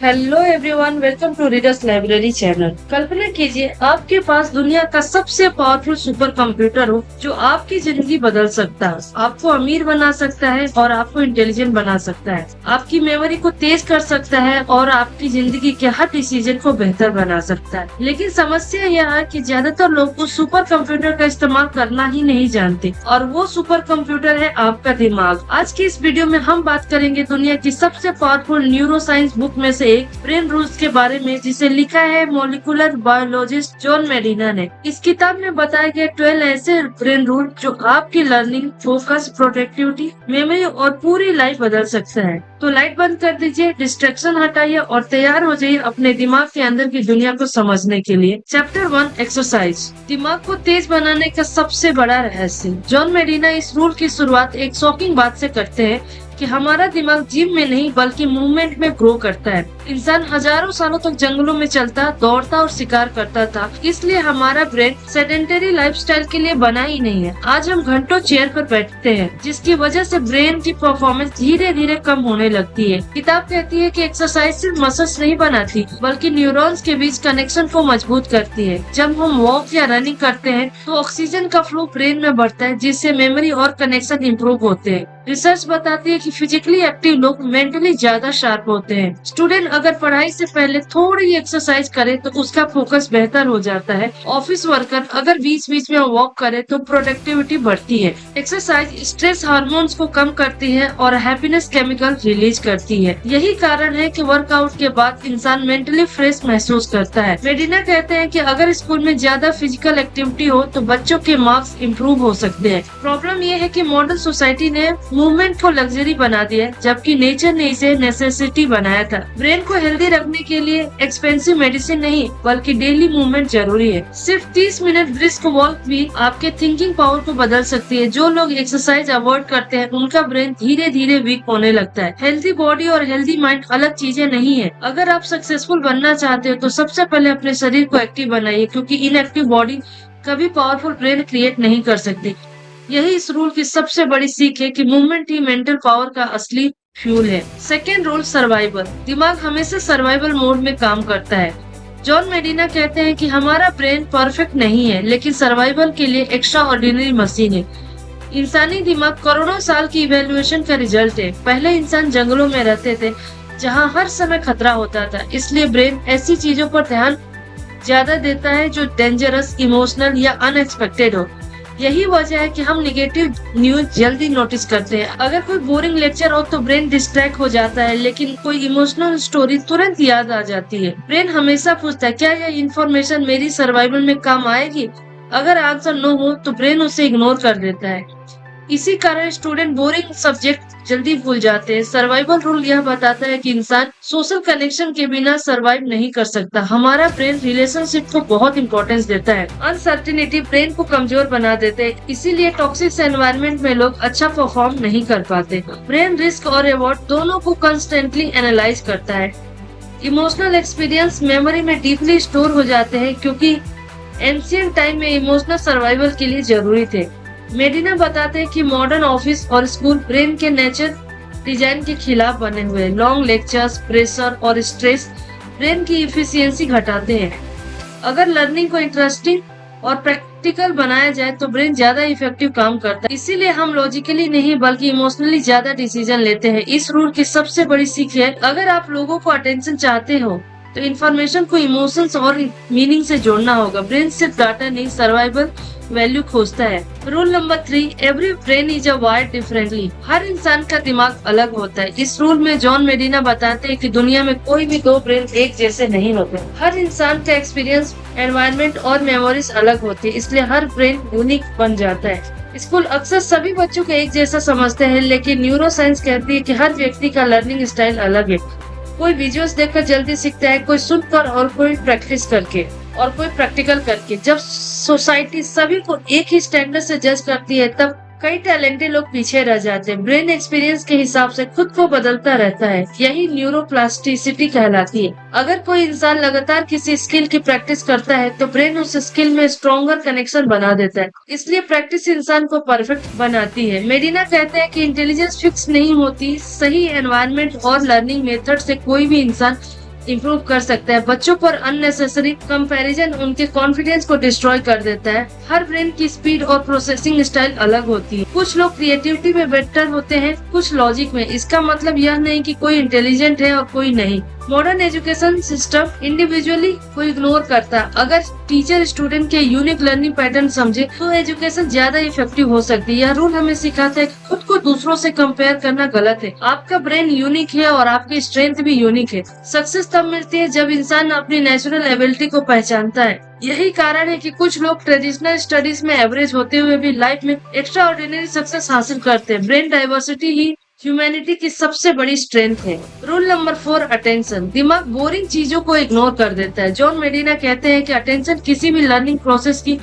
Hello everyone, welcome to readers library channel. कल्पना कीजिए आपके पास दुनिया का सबसे पावरफुल सुपर कंप्यूटर हो जो आपकी जिंदगी बदल सकता है, आपको अमीर बना सकता है और आपको इंटेलिजेंट बना सकता है, आपकी मेमोरी को तेज कर सकता है और आपकी जिंदगी के हर डिसीजन को बेहतर बना सकता है। लेकिन समस्या यह है कि ज्यादातर लोग उस सुपर कंप्यूटर का इस्तेमाल करना ही नहीं जानते और वो सुपर कंप्यूटर है आपका दिमाग। आज की इस वीडियो में हम बात करेंगे दुनिया की सबसे पावरफुल न्यूरो साइंस बुक में से एक ब्रेन रूल्स के बारे में, जिसे लिखा है मॉलिक्यूलर बायोलॉजिस्ट जॉन मेडिना ने। इस किताब में बताए गए 12 ऐसे ब्रेन रूल जो आपकी लर्निंग, फोकस, प्रोडक्टिविटी, मेमोरी और पूरी लाइफ बदल सकता है। तो लाइट बंद कर दीजिए, डिस्ट्रैक्शन हटाइए और तैयार हो जाइए अपने दिमाग के अंदर की दुनिया को समझने के लिए। Chapter 1, exercise. दिमाग को तेज बनाने का सबसे बड़ा रहस्य। जॉन मेडिना इस रूल की शुरुआत एक शॉकिंग बात से करते हैं कि हमारा दिमाग जिम में नहीं बल्कि मूवमेंट में ग्रो करता है। इंसान हजारों सालों तक जंगलों में चलता, दौड़ता और शिकार करता था, इसलिए हमारा ब्रेन सेडेंटरी लाइफस्टाइल के लिए बना ही नहीं है। आज हम घंटों चेयर पर बैठते हैं, जिसकी वजह से ब्रेन की परफॉर्मेंस धीरे धीरे कम होने लगती है। किताब कहती है कि एक्सरसाइज सिर्फ मसल्स नहीं बनाती बल्कि न्यूरॉन्स के बीच कनेक्शन को मजबूत करती है। जब हम वॉक या रनिंग करते हैं तो ऑक्सीजन का फ्लो ब्रेन में बढ़ता है, जिससे मेमोरी और कनेक्शन इंप्रूव होते हैं। रिसर्च बताती है कि फिजिकली एक्टिव लोग मेंटली ज्यादा शार्प होते हैं। स्टूडेंट अगर पढ़ाई से पहले थोड़ी एक्सरसाइज करे तो उसका फोकस बेहतर हो जाता है। ऑफिस वर्कर अगर बीच बीच में वॉक करे तो प्रोडक्टिविटी बढ़ती है। एक्सरसाइज स्ट्रेस हार्मोन्स को कम करती है और हैप्पीनेस केमिकल रिलीज करती है। यही कारण है कि वर्कआउट के बाद इंसान मेंटली फ्रेश महसूस करता है। मेडिना कहते हैं कि अगर स्कूल में ज्यादा फिजिकल एक्टिविटी हो तो बच्चों के मार्क्स इम्प्रूव हो सकते हैं। प्रॉब्लम यह है कि मॉडर्न सोसाइटी ने मूवमेंट को लग्जरी बना दिया, जबकि नेचर ने इसे नेसेसिटी बनाया था। ब्रेन को हेल्दी रखने के लिए एक्सपेंसिव मेडिसिन नहीं बल्कि डेली मूवमेंट जरूरी है। सिर्फ 30 मिनट ब्रिस्क वॉक भी आपके थिंकिंग पावर को बदल सकती है। जो लोग एक्सरसाइज अवॉइड करते हैं उनका ब्रेन धीरे धीरे वीक होने लगता है। हेल्दी बॉडी और हेल्दी माइंड अलग चीजें नहीं है। अगर आप सक्सेसफुल बनना चाहते हो तो सबसे पहले अपने शरीर को एक्टिव बनाइए, क्योंकि इनएक्टिव बॉडी कभी पावरफुल ब्रेन क्रिएट नहीं कर सकती। यही इस रूल की सबसे बड़ी सीख है कि मूवमेंट ही मेंटल पावर का असली फ्यूल है। Second rule, survival. दिमाग हमेशा सर्वाइवल मोड में काम करता है। जॉन मेडिना कहते हैं कि हमारा ब्रेन परफेक्ट नहीं है, लेकिन सर्वाइवल के लिए एक्स्ट्रा ऑर्डिनरी मशीन है। इंसानी दिमाग करोड़ों साल की इवेल्युएशन का रिजल्ट है। पहले इंसान जंगलों में रहते थे जहाँ हर समय खतरा होता था, इसलिए ब्रेन ऐसी चीजों पर ध्यान ज्यादा देता है जो डेंजरस, इमोशनल या अनएक्सपेक्टेड हो। यही वजह है कि हम निगेटिव न्यूज जल्दी नोटिस करते हैं। अगर कोई बोरिंग लेक्चर हो तो ब्रेन डिस्ट्रैक्ट हो जाता है, लेकिन कोई इमोशनल स्टोरी तुरंत याद आ जाती है। ब्रेन हमेशा पूछता है, क्या यह इन्फॉर्मेशन मेरी सर्वाइवल में काम आएगी? अगर आंसर नो हो तो ब्रेन उसे इग्नोर कर देता है। इसी कारण स्टूडेंट बोरिंग सब्जेक्ट जल्दी भूल जाते हैं। सर्वाइवल रूल यह बताता है कि इंसान सोशल कनेक्शन के बिना सर्वाइव नहीं कर सकता। हमारा ब्रेन रिलेशनशिप को बहुत इंपॉर्टेंस देता है। अनसर्टेनिटी ब्रेन को कमजोर बना देते हैं, इसीलिए टॉक्सिक एनवायरनमेंट में लोग अच्छा परफॉर्म नहीं कर पाते। ब्रेन रिस्क और रिवॉर्ड दोनों को कंस्टेंटली एनालाइज करता है। इमोशनल एक्सपीरियंस मेमोरी में डीपली स्टोर हो जाते हैं, क्योंकि एंशिएंट टाइम में इमोशनल सर्वाइवल के लिए जरूरी थे। मेडिना बताते हैं कि मॉडर्न ऑफिस और स्कूल ब्रेन के नेचर डिजाइन के खिलाफ बने हुए। लॉन्ग लेक्चर्स, प्रेशर और स्ट्रेस ब्रेन की इफिशियंसी घटाते हैं। अगर लर्निंग को इंटरेस्टिंग और प्रैक्टिकल बनाया जाए तो ब्रेन ज्यादा इफेक्टिव काम करता है। इसीलिए हम लॉजिकली नहीं बल्कि इमोशनली ज्यादा डिसीजन लेते हैं। इस रूल की सबसे बड़ी सीख है, अगर आप लोगों को अटेंशन चाहते हो तो इन्फॉर्मेशन को इमोशंस और मीनिंग से जोड़ना होगा। ब्रेन सिर्फ डाटा नहीं, सर्वाइवल वैल्यू खोजता है। Rule number 3, every brain is a wired differently. हर इंसान का दिमाग अलग होता है। इस रूल में जॉन मेडिना बताते हैं कि दुनिया में कोई भी दो ब्रेन एक जैसे नहीं होते। हर इंसान का एक्सपीरियंस, एनवायरनमेंट और मेमोरीज अलग होती है, इसलिए हर ब्रेन यूनिक बन जाता है। स्कूल अक्सर सभी बच्चों को एक जैसा समझते हैं, लेकिन न्यूरो साइंस कहती है कि हर व्यक्ति का लर्निंग स्टाइल अलग है। कोई वीडियोस देखकर जल्दी सीखता है, कोई सुनकर और कोई प्रैक्टिस करके और कोई प्रैक्टिकल करके। जब सोसाइटी सभी को एक ही स्टैंडर्ड से जज करती है तब कई टैलेंटेड लोग पीछे रह जाते हैं। ब्रेन एक्सपीरियंस के हिसाब से खुद को बदलता रहता है, यही न्यूरोप्लास्टिसिटी कहलाती है। अगर कोई इंसान लगातार किसी स्किल की प्रैक्टिस करता है तो ब्रेन उस स्किल में स्ट्रॉन्गर कनेक्शन बना देता है, इसलिए प्रैक्टिस इंसान को परफेक्ट बनाती है। मेडिना कहते हैं कि इंटेलिजेंस फिक्स नहीं होती, सही एनवायरनमेंट और लर्निंग मेथड से कोई भी इंसान इम्प्रूव कर सकता है। बच्चों पर अननेसेसरी कंपैरिजन उनके कॉन्फिडेंस को डिस्ट्रॉय कर देता है। हर ब्रेन की स्पीड और प्रोसेसिंग स्टाइल अलग होती है। कुछ लोग क्रिएटिविटी में बेटर होते हैं, कुछ लॉजिक में। इसका मतलब यह नहीं कि कोई इंटेलिजेंट है और कोई नहीं। मॉडर्न एजुकेशन सिस्टम इंडिविजुअली को इग्नोर करता है। अगर टीचर स्टूडेंट के यूनिक लर्निंग पैटर्न समझे तो एजुकेशन ज्यादा इफेक्टिव हो सकती है। यह रूल हमें सिखाता है कि खुद को दूसरों से कंपेयर करना गलत है। आपका ब्रेन यूनिक है और आपकी स्ट्रेंथ भी यूनिक है। सक्सेस तब मिलती है जब इंसान अपनी नेचुरल एबिलिटी को पहचानता है। यही कारण है कि कुछ लोग ट्रेडिशनल स्टडीज में एवरेज होते हुए भी लाइफ में एक्स्ट्रा ऑर्डिनरी सक्सेस हासिल करते हैं। ब्रेन डाइवर्सिटी ही ह्यूमैनिटी की सबसे बड़ी स्ट्रेंथ है। Rule number 4, attention. दिमाग बोरिंग चीजों को इग्नोर कर देता है। जॉन मेडिना कहते हैं कि अटेंशन किसी भी लर्निंग प्रोसेस की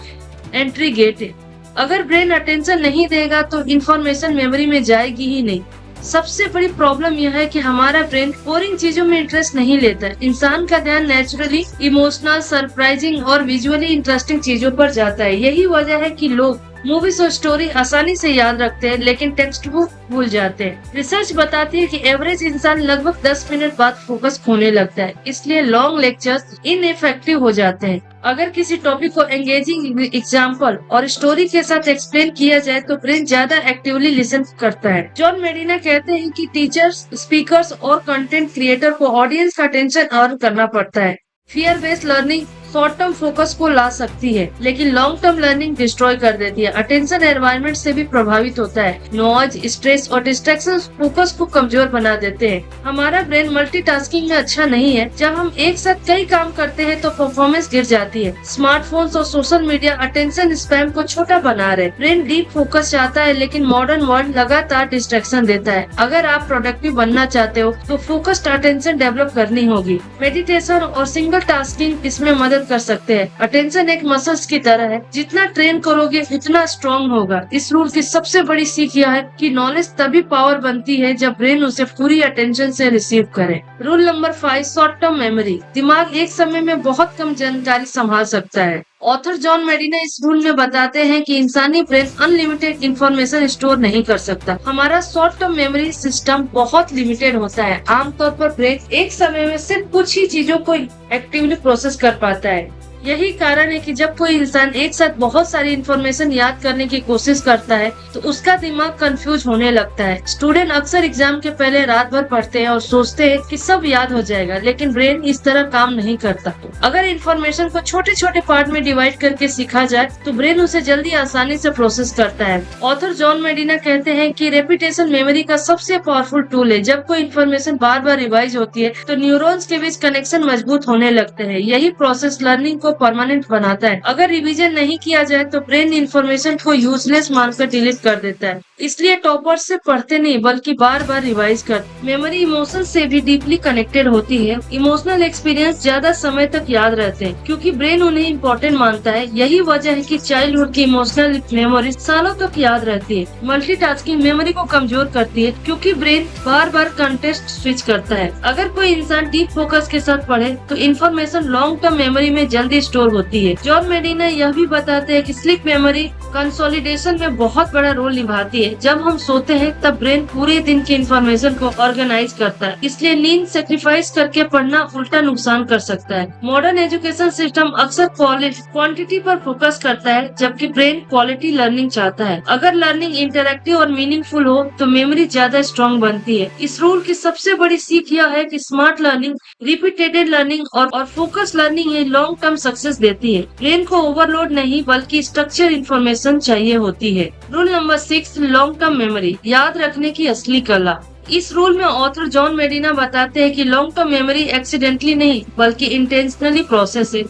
एंट्री गेट है। अगर ब्रेन अटेंशन नहीं देगा तो इंफॉर्मेशन मेमोरी में जाएगी ही नहीं। सबसे बड़ी प्रॉब्लम यह है कि हमारा ब्रेन बोरिंग चीजों में इंटरेस्ट नहीं लेता। इंसान का ध्यान नेचुरली इमोशनल, सरप्राइजिंग और विजुअली इंटरेस्टिंग चीजों पर जाता है। यही वजह है कि लोग मूवीज और स्टोरी आसानी से याद रखते हैं लेकिन टेक्स्ट बुक भूल जाते हैं। रिसर्च बताती है कि एवरेज इंसान लगभग 10 मिनट बाद फोकस खोने लगता है, इसलिए लॉन्ग लेक्चर्स इनइफेक्टिव हो जाते हैं। अगर किसी टॉपिक को एंगेजिंग एग्जाम्पल और स्टोरी के साथ एक्सप्लेन किया जाए तो ब्रेन ज्यादा एक्टिवली लिसन करता है। जॉन मेडिना कहते हैं कि टीचर्स, स्पीकर्स और कंटेंट क्रिएटर को ऑडियंस का अटेंशन अर्न करना पड़ता है। Fear based learning short term focus को ला सकती है लेकिन लॉन्ग टर्म लर्निंग डिस्ट्रॉय कर देती है। अटेंशन एनवायरनमेंट से भी प्रभावित होता है। नॉइज, स्ट्रेस और डिस्ट्रैक्शन फोकस को कमजोर बना देते हैं। हमारा ब्रेन मल्टीटास्किंग में अच्छा नहीं है। जब हम एक साथ कई काम करते हैं तो परफॉर्मेंस गिर जाती है। स्मार्टफोन्स और सोशल मीडिया अटेंशन स्पैम को छोटा बना रहे। ब्रेन डीप फोकस चाहता है लेकिन मॉडर्न वर्ल्ड लगातार डिस्ट्रैक्शन देता है। अगर आप प्रोडक्टिव बनना चाहते हो तो फोकस्ड अटेंशन डेवलप करनी होगी। मेडिटेशन और सिंगल टास्किंग इसमें मदद कर सकते हैं। अटेंशन एक मसल्स की तरह है, जितना ट्रेन करोगे उतना स्ट्रॉन्ग होगा। इस रूल की सबसे बड़ी सीख यह है कि नॉलेज तभी पावर बनती है जब ब्रेन उसे पूरी अटेंशन से रिसीव करे। Rule number 5, short term memory. दिमाग एक समय में बहुत कम जानकारी संभाल सकता है। ऑथर जॉन मेडिना इस रूल में बताते हैं कि इंसानी ब्रेन अनलिमिटेड इंफॉर्मेशन स्टोर नहीं कर सकता। हमारा शॉर्ट टर्म मेमोरी सिस्टम बहुत लिमिटेड होता है। आमतौर पर ब्रेन एक समय में सिर्फ कुछ ही चीजों को एक्टिवली प्रोसेस कर पाता है। यही कारण है कि जब कोई इंसान एक साथ बहुत सारी इंफॉर्मेशन याद करने की कोशिश करता है तो उसका दिमाग कंफ्यूज होने लगता है। स्टूडेंट अक्सर एग्जाम के पहले रात भर पढ़ते हैं और सोचते हैं कि सब याद हो जाएगा, लेकिन ब्रेन इस तरह काम नहीं करता। अगर इंफॉर्मेशन को छोटे छोटे पार्ट में डिवाइड करके सीखा जाए तो ब्रेन उसे जल्दी आसानी से प्रोसेस करता है। ऑथर जॉन मेडिना कहते हैं कि रेपिटेशन मेमोरी का सबसे पावरफुल टूल है। जब कोई इंफॉर्मेशन बार बार रिवाइज होती है तो न्यूरॉन्स के बीच कनेक्शन मजबूत होने लगते हैं। यही प्रोसेस लर्निंग को परमानेंट बनाता है। अगर रिवीजन नहीं किया जाए तो ब्रेन इंफॉर्मेशन को यूजलेस मानकर डिलीट कर देता है। इसलिए टॉपर्स से पढ़ते नहीं बल्कि बार बार रिवाइज कर। मेमोरी इमोशन से भी डीपली कनेक्टेड होती है। इमोशनल एक्सपीरियंस ज्यादा समय तक याद रहते हैं क्योंकि ब्रेन उन्हें इम्पोर्टेंट मानता है। यही वजह है कि चाइल्डहुड की इमोशनल मेमोरी सालों तक याद रहती है। मल्टीटास्किंग मेमोरी को कमजोर करती है क्योंकि ब्रेन बार बार कंटेक्स्ट स्विच करता है। अगर कोई इंसान डीप फोकस के साथ पढ़े तो इन्फॉर्मेशन लॉन्ग टर्म मेमोरी में जल्दी स्टोर होती है। जॉन मेडिना यह भी बताते हैं कि स्लीप मेमोरी कंसोलिडेशन में बहुत बड़ा रोल निभाती है। जब हम सोते हैं तब ब्रेन पूरे दिन की इंफॉर्मेशन को ऑर्गेनाइज करता है, इसलिए नींद सेक्रीफाइस करके पढ़ना उल्टा नुकसान कर सकता है। मॉडर्न एजुकेशन सिस्टम अक्सर क्वांटिटी पर फोकस करता है जबकि ब्रेन क्वालिटी लर्निंग चाहता है। अगर लर्निंग इंटरैक्टिव और मीनिंगफुल हो तो मेमोरी ज्यादा स्ट्रॉन्ग बनती है। इस रूल की सबसे बड़ी सीख यह है कि स्मार्ट लर्निंग, रिपीटेडेड लर्निंग और फोकस लर्निंग ये लॉन्ग टर्म सक्सेस देती है। ब्रेन को ओवरलोड नहीं बल्कि स्ट्रक्चर इन्फॉर्मेशन चाहिए होती है। Rule number 6, long term memory, याद रखने की असली कला। इस रूल में ऑथर जॉन मेडिना बताते हैं कि लॉन्ग टर्म मेमोरी एक्सीडेंटली नहीं बल्कि इंटेंशनली प्रोसेस है।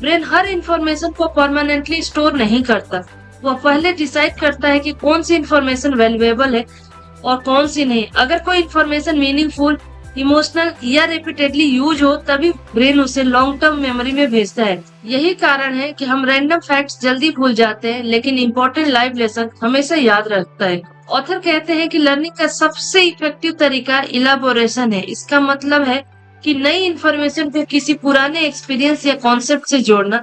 ब्रेन हर इंफॉर्मेशन को परमानेंटली स्टोर नहीं करता। वह पहले डिसाइड करता है कि कौन सी इंफॉर्मेशन वैल्यूएबल है और कौन सी नहीं। अगर कोई इंफॉर्मेशन मीनिंगफुल, इमोशनल या रिपीटेडली यूज हो तभी ब्रेन उसे लॉन्ग टर्म मेमोरी में भेजता है। यही कारण है कि हम रैंडम फैक्ट्स जल्दी भूल जाते हैं लेकिन इम्पोर्टेंट लाइफ लेसन हमेशा याद रखता है। ऑथर कहते हैं कि लर्निंग का सबसे इफेक्टिव तरीका इलाबोरेशन है। इसका मतलब है कि नई इन्फॉर्मेशन को किसी पुराने एक्सपीरियंस या कॉन्सेप्ट से जोड़ना।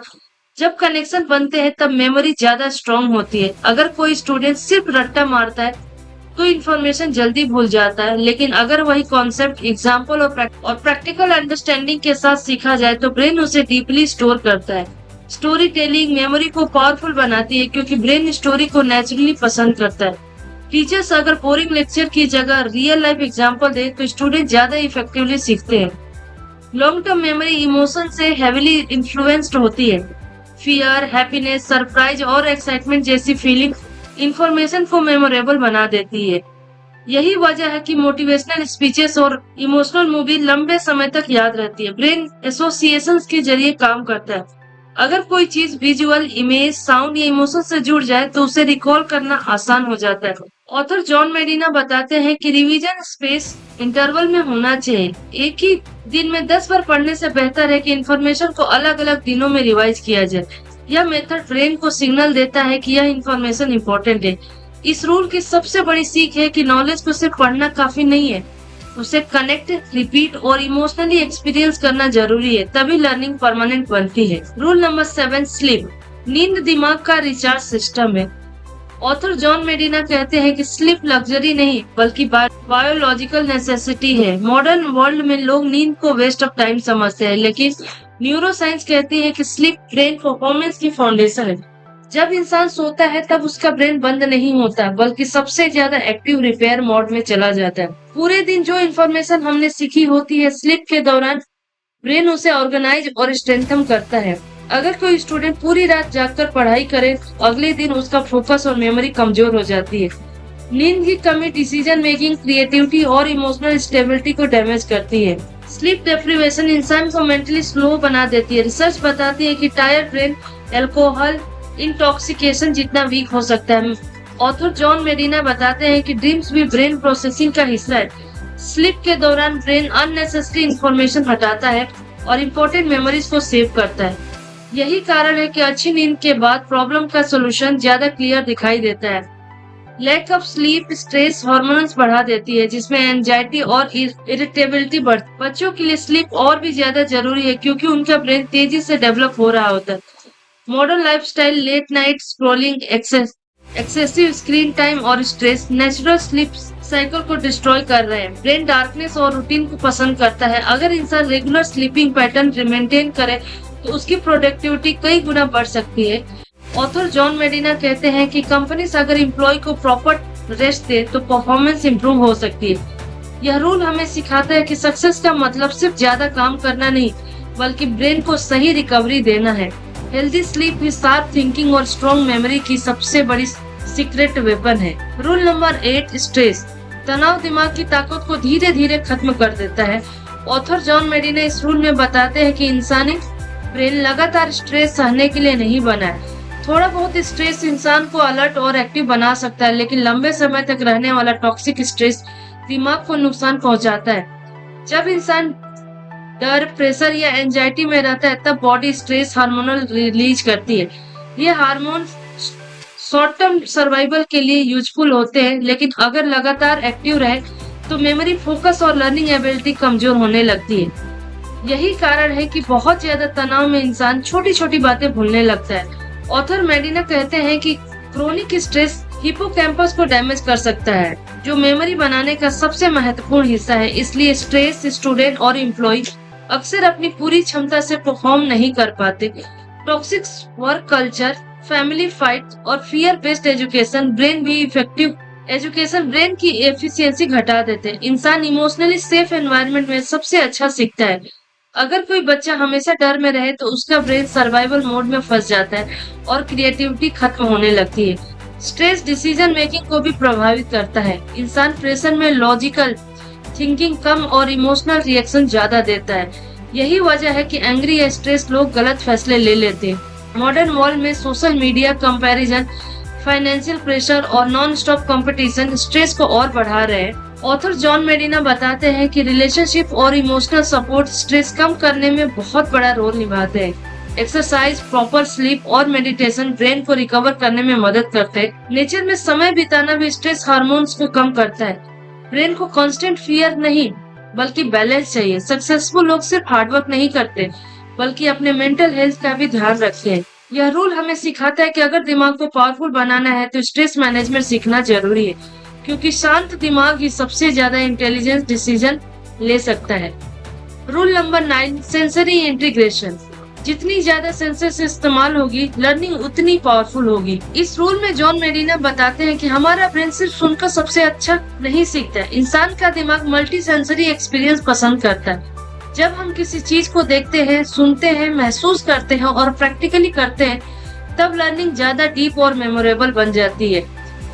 जब कनेक्शन बनते हैं तब मेमोरी ज्यादा स्ट्रॉन्ग होती है। अगर कोई स्टूडेंट सिर्फ रट्टा मारता है कोई इन्फॉर्मेशन जल्दी भूल जाता है, लेकिन अगर वही कॉन्सेप्ट एग्जाम्पल और प्रैक्टिकल अंडरस्टैंडिंग के साथ सीखा जाए तो ब्रेन उसे डीपली स्टोर करता है। स्टोरी टेलिंग मेमोरी को पावरफुल बनाती है क्योंकि ब्रेन स्टोरी को नेचुरली पसंद करता है। टीचर्स अगर बोरिंग लेक्चर की जगह रियल लाइफ एग्जाम्पल दे तो स्टूडेंट ज्यादा इफेक्टिवली सीखते हैं। लॉन्ग टर्म मेमोरी इमोशन से हेविली इन्फ्लुएंस्ड होती है। फियर, हैप्पीनेस, सरप्राइज और एक्साइटमेंट जैसी फीलिंग इंफॉर्मेशन को मेमोरेबल बना देती है। यही वजह है कि मोटिवेशनल स्पीचेस और इमोशनल मूवी लंबे समय तक याद रहती है। ब्रेन एसोसिएशंस के जरिए काम करता है। अगर कोई चीज विजुअल, इमेज, साउंड या इमोशन से जुड़ जाए तो उसे रिकॉल करना आसान हो जाता है। ऑथर जॉन मेडिना बताते हैं कि रिवीजन स्पेस इंटरवल में होना चाहिए। एक ही दिन में 10 बार पढ़ने से बेहतर है कि इंफॉर्मेशन को अलग अलग दिनों में रिवाइज किया जाए। यह मेथड ब्रेन को सिग्नल देता है कि यह इंफॉर्मेशन इम्पोर्टेंट है। इस रूल की सबसे बड़ी सीख है कि नॉलेज को सिर्फ पढ़ना काफी नहीं है, उसे कनेक्ट, रिपीट और इमोशनली एक्सपीरियंस करना जरूरी है, तभी लर्निंग परमानेंट बनती है। Rule number 7, sleep. नींद दिमाग का रिचार्ज सिस्टम है। ऑथर जॉन मेडिना कहते हैं कि स्लीप लग्जरी नहीं बल्कि बायोलॉजिकल नेसेसिटी है। मॉडर्न वर्ल्ड में लोग नींद को वेस्ट ऑफ टाइम समझते हैं, लेकिन न्यूरोसाइंस कहती है कि स्लीप ब्रेन परफॉर्मेंस की फाउंडेशन है। जब इंसान सोता है तब उसका ब्रेन बंद नहीं होता बल्कि सबसे ज्यादा एक्टिव रिपेयर मोड में चला जाता है। पूरे दिन जो इन्फॉर्मेशन हमने सीखी होती है, स्लीप के दौरान ब्रेन उसे ऑर्गेनाइज और स्ट्रेंथन करता है। अगर कोई स्टूडेंट पूरी रात जागकर पढ़ाई करे तो अगले दिन उसका फोकस और मेमोरी कमजोर हो जाती है। नींद की कमी डिसीजन मेकिंग, क्रिएटिविटी और इमोशनल स्टेबिलिटी को डैमेज करती है। स्लीप डेप्रिवेशन इंसान को मेंटली स्लो बना देती है। रिसर्च बताती है कि टायर्ड ब्रेन अल्कोहल इंटॉक्सिकेशन जितना वीक हो सकता है। ऑथर जॉन मेडिना बताते हैं कि ड्रीम्स भी ब्रेन प्रोसेसिंग का हिस्सा है। स्लीप के दौरान ब्रेन अननेसेसरी इंफॉर्मेशन हटाता है और इम्पोर्टेंट मेमोरीज को सेव करता है। यही कारण है कि अच्छी नींद के बाद प्रॉब्लम का सोल्यूशन ज्यादा क्लियर दिखाई देता है। Lack of sleep stress hormones बढ़ा देती है, जिसमें एंजाइटी और इरिटेबिलिटी बढ़ती है। बच्चों के लिए स्लीप और भी ज्यादा जरूरी है क्योंकि उनका ब्रेन तेजी से डेवलप हो रहा होता है। Modern lifestyle, late night scrolling, excessive screen time और स्ट्रेस नेचुरल स्लीप साइकिल को डिस्ट्रॉय कर रहे हैं। ब्रेन डार्कनेस और रूटीन को पसंद करता है। अगर इंसान रेगुलर स्लीपिंग पैटर्न मेंटेन करे तो उसकी प्रोडक्टिविटी कई गुना बढ़ सकती है। ऑथर जॉन मेडिना कहते हैं कि कंपनीज अगर एम्प्लॉय को प्रॉपर रेस्ट दे तो परफॉर्मेंस इंप्रूव हो सकती है। यह रूल हमें सिखाता है कि सक्सेस का मतलब सिर्फ ज्यादा काम करना नहीं बल्कि ब्रेन को सही रिकवरी देना है। हेल्दी स्लीप ही शार्प थिंकिंग और स्ट्रॉन्ग मेमोरी की सबसे बड़ी सीक्रेट वेपन है। Rule number 8, stress. तनाव दिमाग की ताकत को धीरे धीरे खत्म कर देता है। ऑथर जॉन मेडिना इस रूल में बताते हैं कि इंसानी ब्रेन लगातार स्ट्रेस सहने के लिए नहीं बना है। थोड़ा बहुत स्ट्रेस इंसान को अलर्ट और एक्टिव बना सकता है, लेकिन लंबे समय तक रहने वाला टॉक्सिक स्ट्रेस दिमाग को नुकसान पहुंचाता है। जब इंसान डर, प्रेशर या एंजाइटी में रहता है तब बॉडी स्ट्रेस हार्मोन रिलीज करती है। ये हार्मोन शॉर्ट टर्म सर्वाइवल के लिए यूजफुल होते हैं, लेकिन अगर लगातार एक्टिव रहे तो मेमोरी, फोकस और लर्निंग एबिलिटी कमजोर होने लगती है। यही कारण है कि बहुत ज्यादा तनाव में इंसान छोटी छोटी बातें भूलने लगता है। ऑथर मेडिना कहते हैं कि क्रोनिक स्ट्रेस हिपोकैम्पस को डैमेज कर सकता है, जो मेमोरी बनाने का सबसे महत्वपूर्ण हिस्सा है। इसलिए स्ट्रेस स्टूडेंट और एम्प्लॉय अक्सर अपनी पूरी क्षमता से परफॉर्म नहीं कर पाते। Toxic work culture, family fight और फियर बेस्ड एजुकेशन ब्रेन की एफिशिएंसी घटा देते हैं। इंसान इमोशनली सेफ एनवायरनमेंट में सबसे अच्छा सीखता है। अगर कोई बच्चा हमेशा डर में रहे तो उसका ब्रेन सर्वाइवल मोड में फंस जाता है और क्रिएटिविटी खत्म होने लगती है। स्ट्रेस डिसीजन मेकिंग को भी प्रभावित करता है। इंसान प्रेशर में लॉजिकल थिंकिंग कम और इमोशनल रिएक्शन ज्यादा देता है। यही वजह है कि एंग्री या स्ट्रेस लोग गलत फैसले ले लेते हैं। मॉडर्न वर्ल्ड में social media, comparison, financial pressure और नॉन स्टॉप कंपटीशन स्ट्रेस को और बढ़ा रहे हैं। ऑथर जॉन मेडिना बताते हैं कि रिलेशनशिप और इमोशनल सपोर्ट स्ट्रेस कम करने में बहुत बड़ा रोल निभाते हैं। एक्सरसाइज, प्रॉपर स्लीप और मेडिटेशन ब्रेन को रिकवर करने में मदद करते हैं। नेचर में समय बिताना भी स्ट्रेस हार्मोन्स को कम करता है। ब्रेन को कांस्टेंट फियर नहीं बल्कि बैलेंस चाहिए। सक्सेसफुल लोग सिर्फ हार्डवर्क नहीं करते बल्कि अपने मेंटल हेल्थ का भी ध्यान रखते हैं। यह रूल हमें सिखाता है कि अगर दिमाग को पावरफुल बनाना है तो स्ट्रेस मैनेजमेंट सीखना जरूरी है, क्योंकि शांत दिमाग ही सबसे ज्यादा इंटेलिजेंट डिसीजन ले सकता है। Rule number 9, sensory integration. जितनी ज्यादा सेंसर्स इस्तेमाल होगी, लर्निंग उतनी पावरफुल होगी। इस रूल में जॉन मेडिना बताते हैं कि हमारा ब्रेन सिर्फ सुनकर सबसे अच्छा नहीं सीखता है। इंसान का दिमाग मल्टी सेंसरी एक्सपीरियंस पसंद करता है। जब हम किसी चीज को देखते हैं, सुनते हैं, महसूस करते हैं और प्रैक्टिकली करते हैं, तब लर्निंग ज्यादा डीप और मेमोरेबल बन जाती है।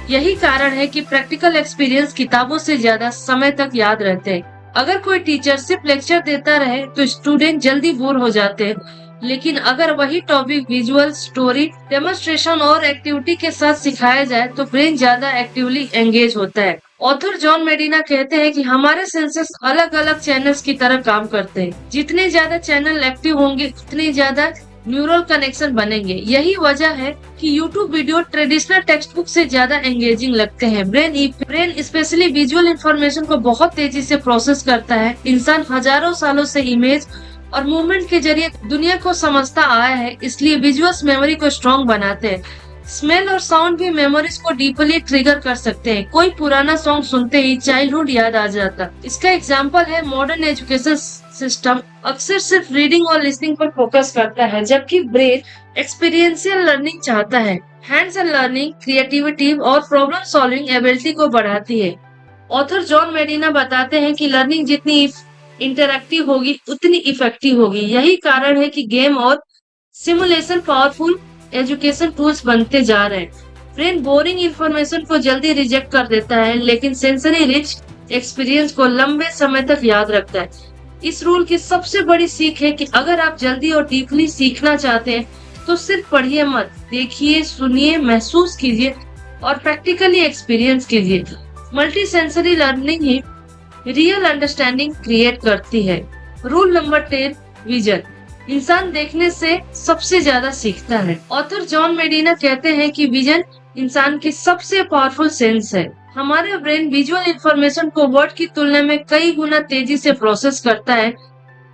यही कारण है कि प्रैक्टिकल एक्सपीरियंस किताबों से ज्यादा समय तक याद रहते हैं। अगर कोई टीचर सिर्फ लेक्चर देता रहे तो स्टूडेंट जल्दी बोर हो जाते हैं, लेकिन अगर वही टॉपिक विजुअल, स्टोरी, डेमोन्स्ट्रेशन और एक्टिविटी के साथ सिखाया जाए तो ब्रेन ज्यादा एक्टिवली एंगेज होता है। ऑथर जॉन मेडिना कहते हैं कि हमारे सेंसेस अलग अलग चैनल्स की तरह काम करते हैं। जितने ज्यादा चैनल एक्टिव होंगे, उतने ज्यादा न्यूरल कनेक्शन बनेंगे। यही वजह है कि YouTube video traditional text book से ज्यादा एंगेजिंग लगते हैं। ब्रेन स्पेशली विजुअल इंफॉर्मेशन को बहुत तेजी से प्रोसेस करता है। इंसान हजारों सालों से इमेज और मूवमेंट के जरिए दुनिया को समझता आया है, इसलिए विजुअल्स मेमोरी को स्ट्रॉन्ग बनाते हैं। स्मेल और साउंड भी मेमोरीज को डीपली ट्रिगर कर सकते हैं। कोई पुराना सॉन्ग सुनते ही चाइल्डहुड याद आ जाता। इसका एग्जांपल है मॉडर्न एजुकेशन सिस्टम अक्सर सिर्फ रीडिंग और लिसनिंग पर फोकस करता है, जबकि ब्रेन एक्सपीरियंशियल लर्निंग चाहता है। हैंड्स ऑन लर्निंग क्रिएटिविटी और प्रॉब्लम सॉल्विंग एबिलिटी को बढ़ाती है। ऑथर जॉन मेडिना बताते हैं कि लर्निंग जितनी इंटरैक्टिव होगी, उतनी इफेक्टिव होगी। यही कारण है कि गेम और सिमुलेशन पावरफुल एजुकेशन टूल्स बनते जा रहे हैं। ब्रेन बोरिंग इंफॉर्मेशन को जल्दी रिजेक्ट कर देता है, लेकिन सेंसरी रिच एक्सपीरियंस को लंबे समय तक याद रखता है। इस रूल की सबसे बड़ी सीख है कि अगर आप जल्दी और डीपली सीखना चाहते हैं, तो सिर्फ पढ़िए मत, देखिए, सुनिए, महसूस कीजिए और प्रैक्टिकली एक्सपीरियंस कीजिए। मल्टी सेंसरी लर्निंग ही रियल अंडरस्टैंडिंग क्रिएट करती है। Rule number 10, vision. इंसान देखने से सबसे ज्यादा सीखता है। ऑथर जॉन मेडिना कहते हैं कि विजन इंसान की सबसे पावरफुल सेंस है। हमारे ब्रेन विजुअल इंफॉर्मेशन को वर्ड की तुलना में कई गुना तेजी से प्रोसेस करता है।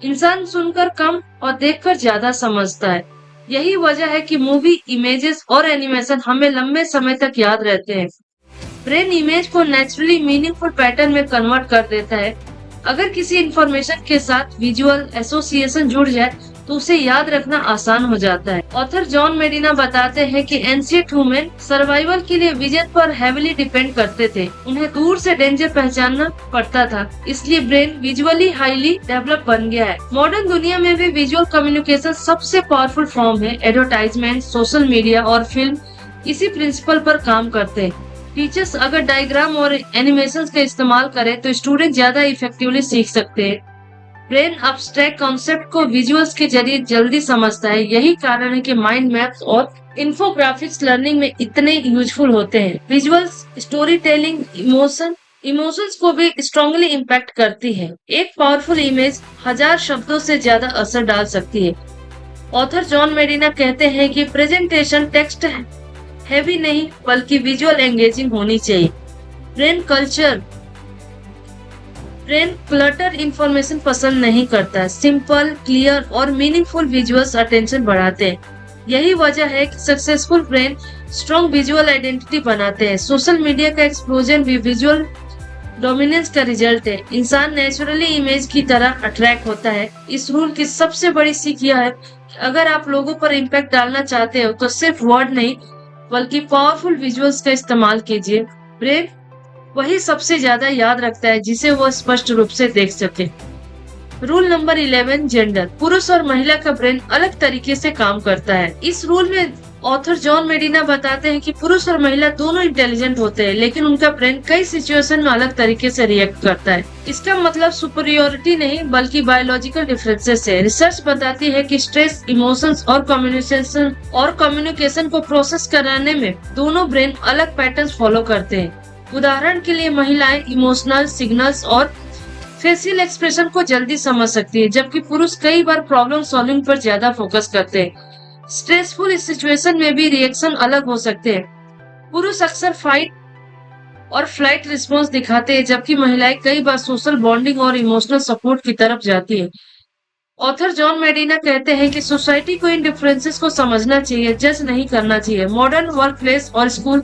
इंसान सुनकर कम और देखकर ज्यादा समझता है। यही वजह है कि मूवी, इमेजेस और एनिमेशन हमें लंबे समय तक याद रहते हैं। ब्रेन इमेज को नेचुरली मीनिंगफुल पैटर्न में कन्वर्ट कर देता है। अगर किसी इंफॉर्मेशन के साथ विजुअल एसोसिएशन जुड़ जाए तो उसे याद रखना आसान हो जाता है। ऑथर जॉन मेडिना बताते हैं कि एंशिएंट ह्यूमन सर्वाइवल के लिए विजन पर हेविली डिपेंड करते थे। उन्हें दूर से डेंजर पहचानना पड़ता था, इसलिए ब्रेन विजुअली हाईली डेवलप बन गया है। मॉडर्न दुनिया में भी विजुअल कम्युनिकेशन सबसे पावरफुल फॉर्म है। एडवर्टाइजमेंट, सोशल मीडिया और फिल्म इसी प्रिंसिपल पर काम करते हैं। टीचर्स अगर डायग्राम और एनिमेशन का इस्तेमाल करें तो स्टूडेंट ज्यादा इफेक्टिवली सीख सकते हैं। ब्रेन अब्स्ट्रैक्ट कॉन्सेप्ट को विजुअल्स के जरिए जल्दी समझता है। यही कारण है कि माइंड मैप्स और इन्फोग्राफिक्स लर्निंग में इतने यूजफुल होते हैं। विजुअल्स स्टोरी टेलिंग इमोशंस को भी स्ट्रांगली इम्पैक्ट करती है। एक पावरफुल इमेज 1000 शब्दों से ज्यादा असर डाल सकती है। ऑथर जॉन मेडिना कहते हैं कि प्रेजेंटेशन टेक्स्ट हैवी नहीं बल्कि विजुअल एंगेजिंग होनी चाहिए। ब्रेन क्लटर इंफॉर्मेशन पसंद नहीं करता। सिंपल, क्लियर और मीनिंगफुल विजुअल्स अटेंशन बढ़ाते हैं। यही वजह है कि successful brain strong visual identity बनाते हैं। सोशल मीडिया का एक्सप्लोजन भी विजुअल डोमिनेंस का रिजल्ट है। इंसान नेचुरली इमेज की तरह अट्रैक्ट होता है। इस रूल की सबसे बड़ी सीख यह है कि अगर आप लोगों पर इम्पैक्ट डालना चाहते हो तो सिर्फ वर्ड नहीं बल्कि पावरफुल विजुअल्स का इस्तेमाल कीजिए। ब्रेन वही सबसे ज्यादा याद रखता है जिसे वो स्पष्ट रूप से देख सके। Rule number 11, gender. पुरुष और महिला का ब्रेन अलग तरीके से काम करता है। इस रूल में ऑथर जॉन मेडिना बताते हैं कि पुरुष और महिला दोनों इंटेलिजेंट होते हैं, लेकिन उनका ब्रेन कई सिचुएशन में अलग तरीके से रिएक्ट करता है। इसका मतलब सुपरियोरिटी नहीं बल्कि बायोलॉजिकल डिफरेंसेस है। रिसर्च बताती है कि स्ट्रेस, इमोशंस और कम्युनिकेशन को प्रोसेस कराने में दोनों ब्रेन अलग पैटर्न्स फॉलो करते हैं। उदाहरण के लिए महिलाएं इमोशनल सिग्नल्स और फेशियल एक्सप्रेशन को जल्दी समझ सकती है, जबकि पुरुष कई बार प्रॉब्लम सॉल्विंग पर ज्यादा फोकस करते हैं। स्ट्रेसफुल सिचुएशन में भी रिएक्शन अलग हो सकते हैं। पुरुष अक्सर फाइट और फ्लाइट रिस्पॉन्स दिखाते हैं, जबकि महिलाएं कई बार सोशल बॉन्डिंग और इमोशनल सपोर्ट की तरफ जाती है। ऑथर जॉन मेडिना कहते हैं कि सोसाइटी को इन डिफरेंसेस को समझना चाहिए, जज नहीं करना चाहिए। मॉडर्न वर्क प्लेस और स्कूल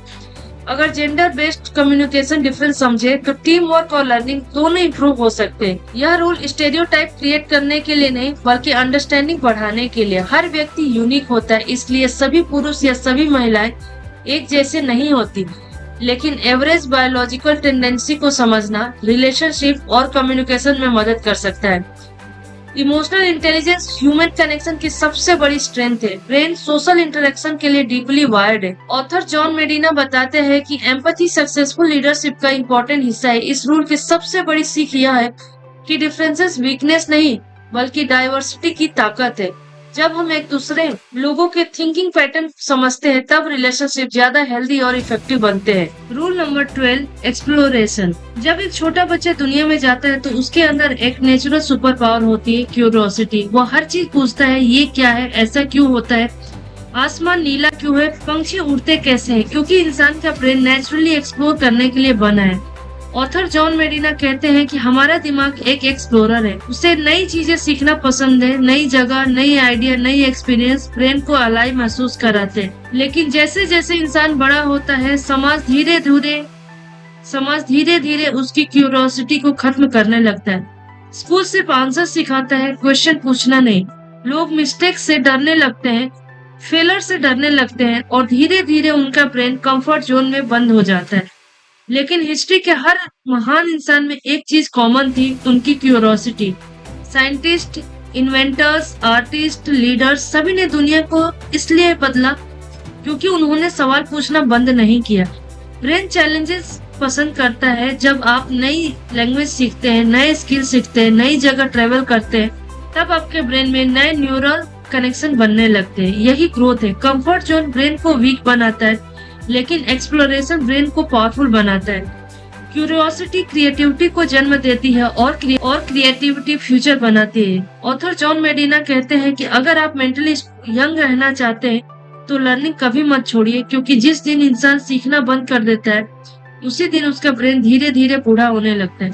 अगर जेंडर बेस्ड कम्युनिकेशन डिफरेंस समझे तो टीम वर्क और लर्निंग दोनों इम्प्रूव हो सकते हैं। यह रूल स्टेरियोटाइप क्रिएट करने के लिए नहीं बल्कि अंडरस्टैंडिंग बढ़ाने के लिए। हर व्यक्ति यूनिक होता है, इसलिए सभी पुरुष या सभी महिलाएं एक जैसे नहीं होती, लेकिन एवरेज बायोलॉजिकल टेंडेंसी को समझना रिलेशनशिप और कम्युनिकेशन में मदद कर सकता है। इमोशनल इंटेलिजेंस ह्यूमन कनेक्शन की सबसे बड़ी स्ट्रेंथ है। ब्रेन सोशल इंटरेक्शन के लिए डीपली वायर्ड है। ऑथर जॉन मेडिना बताते हैं कि एम्पैथी सक्सेसफुल लीडरशिप का इम्पोर्टेंट हिस्सा है। इस रूल की सबसे बड़ी सीख यह है कि डिफरेंसेस वीकनेस नहीं बल्कि डाइवर्सिटी की ताकत है। जब हम एक दूसरे लोगों के थिंकिंग पैटर्न समझते हैं तब रिलेशनशिप ज्यादा हेल्दी और इफेक्टिव बनते हैं। Rule number 12, exploration. जब एक छोटा बच्चा दुनिया में जाता है तो उसके अंदर एक नेचुरल सुपर पावर होती है, क्यूरियोसिटी। वो हर चीज पूछता है, ये क्या है, ऐसा क्यों होता है, आसमान नीला क्यों है, पंछी उड़ते कैसे हैं, क्योंकि इंसान का ब्रेन नेचुरली एक्सप्लोर करने के लिए बना है। ऑथर जॉन मेडिना कहते हैं कि हमारा दिमाग एक एक्सप्लोरर है। उसे नई चीजें सीखना पसंद है, नई जगह, नई आइडिया, नई एक्सपीरियंस ब्रेन को अलाइव महसूस कराते हैं। लेकिन जैसे जैसे इंसान बड़ा होता है समाज धीरे धीरे उसकी क्यूरियोसिटी को खत्म करने लगता है। स्कूल सिर्फ आंसर सिखाता है, क्वेश्चन पूछना नहीं। लोग मिस्टेक से डरने लगते हैं, फेलर से डरने लगते हैं और धीरे धीरे उनका ब्रेन कंफर्ट जोन में बंद हो जाता है। लेकिन हिस्ट्री के हर महान इंसान में एक चीज कॉमन थी, उनकी curiosity. Scientist, inventors, artist, leaders, सभी ने दुनिया को इसलिए बदला क्योंकि उन्होंने सवाल पूछना बंद नहीं किया। ब्रेन चैलेंजेस पसंद करता है। जब आप नई लैंग्वेज सीखते हैं, नए स्किल सीखते हैं, नई जगह ट्रेवल करते हैं, तब आपके ब्रेन में नए न्यूरल कनेक्शन बनने लगते हैं। यही ग्रोथ है। कंफर्ट जोन ब्रेन को वीक बनाता है, लेकिन एक्सप्लोरेशन ब्रेन को पावरफुल बनाता है। क्यूरियोसिटी क्रिएटिविटी को जन्म देती है और क्रिएटिविटी फ्यूचर बनाती है। ऑथर जॉन मेडिना कहते हैं कि अगर आप मेंटली यंग रहना चाहते हैं तो लर्निंग कभी मत छोड़िए, क्योंकि जिस दिन इंसान सीखना बंद कर देता है उसी दिन उसका ब्रेन धीरे धीरे बूढ़ा होने लगता है।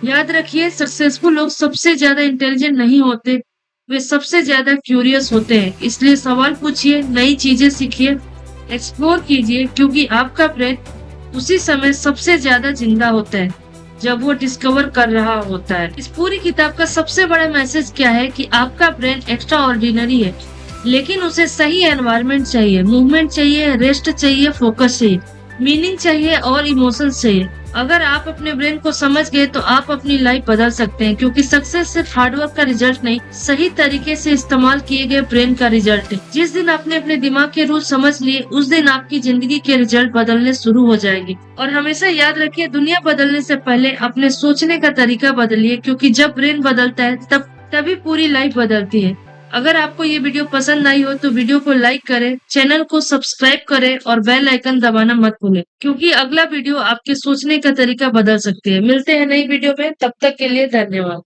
याद रखिए, सक्सेसफुल लोग सबसे ज्यादा इंटेलिजेंट नहीं होते, वे सबसे ज्यादा क्यूरियस होते हैं। इसलिए सवाल पूछिए, नई चीजें सीखिए, एक्सप्लोर कीजिए, क्योंकि आपका ब्रेन उसी समय सबसे ज्यादा जिंदा होता है जब वो डिस्कवर कर रहा होता है। इस पूरी किताब का सबसे बड़ा मैसेज क्या है कि आपका ब्रेन एक्स्ट्रा ऑर्डिनरी है, लेकिन उसे सही एनवायरनमेंट चाहिए, मूवमेंट चाहिए, रेस्ट चाहिए, फोकस चाहिए, मीनिंग चाहिए और इमोशन चाहिए। अगर आप अपने ब्रेन को समझ गए तो आप अपनी लाइफ बदल सकते हैं, क्योंकि सक्सेस सिर्फ हार्डवर्क का रिजल्ट नहीं, सही तरीके से इस्तेमाल किए गए ब्रेन का रिजल्ट है। जिस दिन आपने अपने दिमाग के रूल समझ लिए, उस दिन आपकी जिंदगी के रिजल्ट बदलने शुरू हो जाएंगे। और हमेशा याद रखिए, दुनिया बदलने से पहले अपने सोचने का तरीका बदलिए, क्योंकि जब ब्रेन बदलता है तभी पूरी लाइफ बदलती है। अगर आपको ये वीडियो पसंद आई हो तो वीडियो को लाइक करें, चैनल को सब्सक्राइब करें और बेल आइकन दबाना मत भूलें, क्योंकि अगला वीडियो आपके सोचने का तरीका बदल सकती है। मिलते हैं नई वीडियो में, तब तक के लिए धन्यवाद।